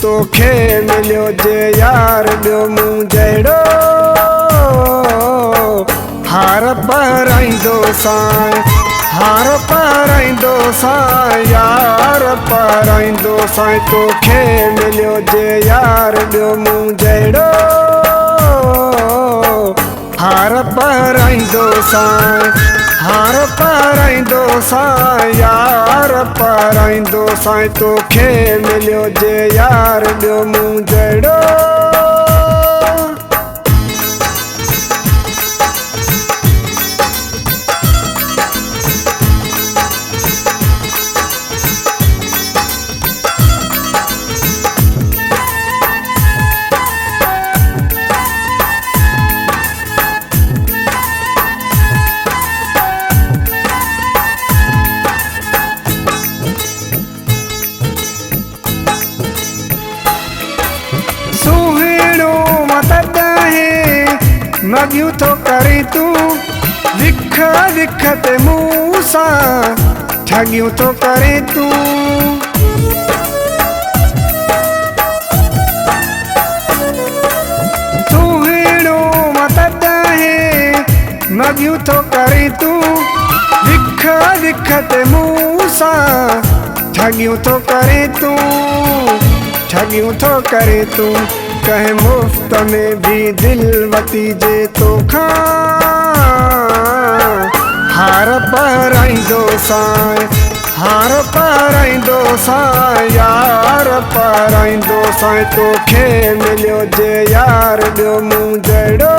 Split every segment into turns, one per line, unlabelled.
तोखे मिलियो जे यार ॿियो मूं जहिड़ो हार पाराईंदो सां हार पाराईंदो सां यार पाराईंदो सां तोखे मिलियो जे यार ॿियो मूं जहिड़ो हार पाराईंदो सां हार पाराईंदो सां यार पाराईंदो सां तोखे मिलियो जे यार ॿियो मूं जहिड़ो मगियूं थो करे तूं विख विख ते मूं सां ठगियूं थो करे तूं सुहिणो मदद है मगियूं थो करे तूं विख विख ते मूं सां ठगियूं थो करे तूं ठगियूं थो करे तूं कहे मुफ्त में भी दिल वती जे तोखां हार पाराईंदो सां हार पाराईंदो सां यार पाराईंदो सां तोखे मिलियो जे यार ॿियो मूं जहिड़ो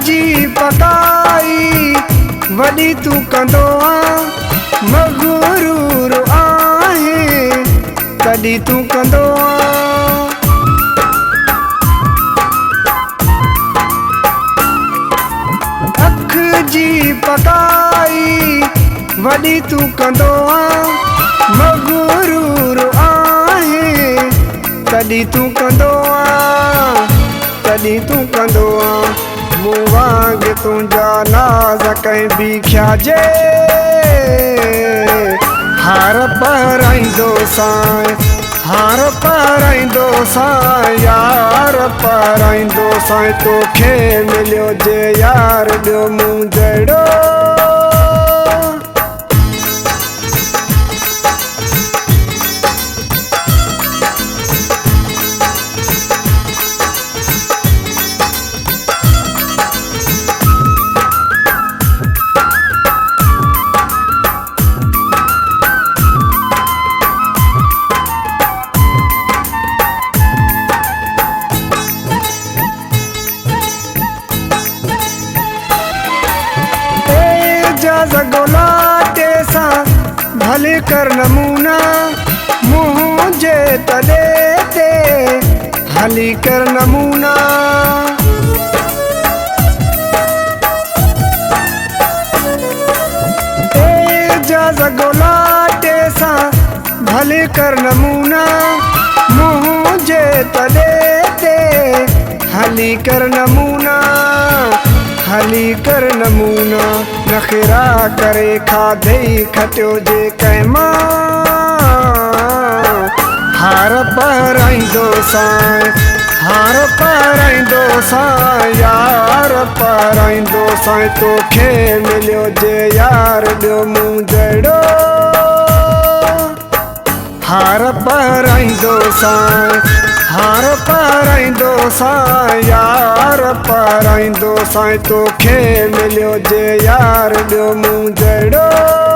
जी पकाई वॾी तूं कंदो आहीं मग़रूर आहे तॾहिं तूं कंदो आहीं अख जी पकाई वॾी तूं कंदो आहीं मग़रूर आहे तॾहिं तूं कंदो आहीं तॾहिं तूं कंदो आहीं मूं वांग तुंहिंजा नाज़ कंहिं बि खियाजे हार पाराईंदो सां हार पाराईंदो सां यार पाराईंदो सां तोखे मिलियो जे यार ॿियो मूं जहिड़ो गोलाटे सां भले कर नमूना मुंहिंजे तॾे ते हली कर नमूना एजाज़ गोलाटे सां भले कर नमूना मुंहिंजे तॾे ते हली कर नमूना हली कर नमूना नखरा करे खाधे खटियो जे कंहिं मां हार पाराईंदो सां हार पाराईंदो सां यार पाराईंदो सां तोखे मिलियो जे यार ॿियो मूं जहिड़ो हार पाराईंदो सां हार पाराईंदो सां यार पाराईंदो सां तोखे मिलियो जे यार ॿियो मूं जहिड़ो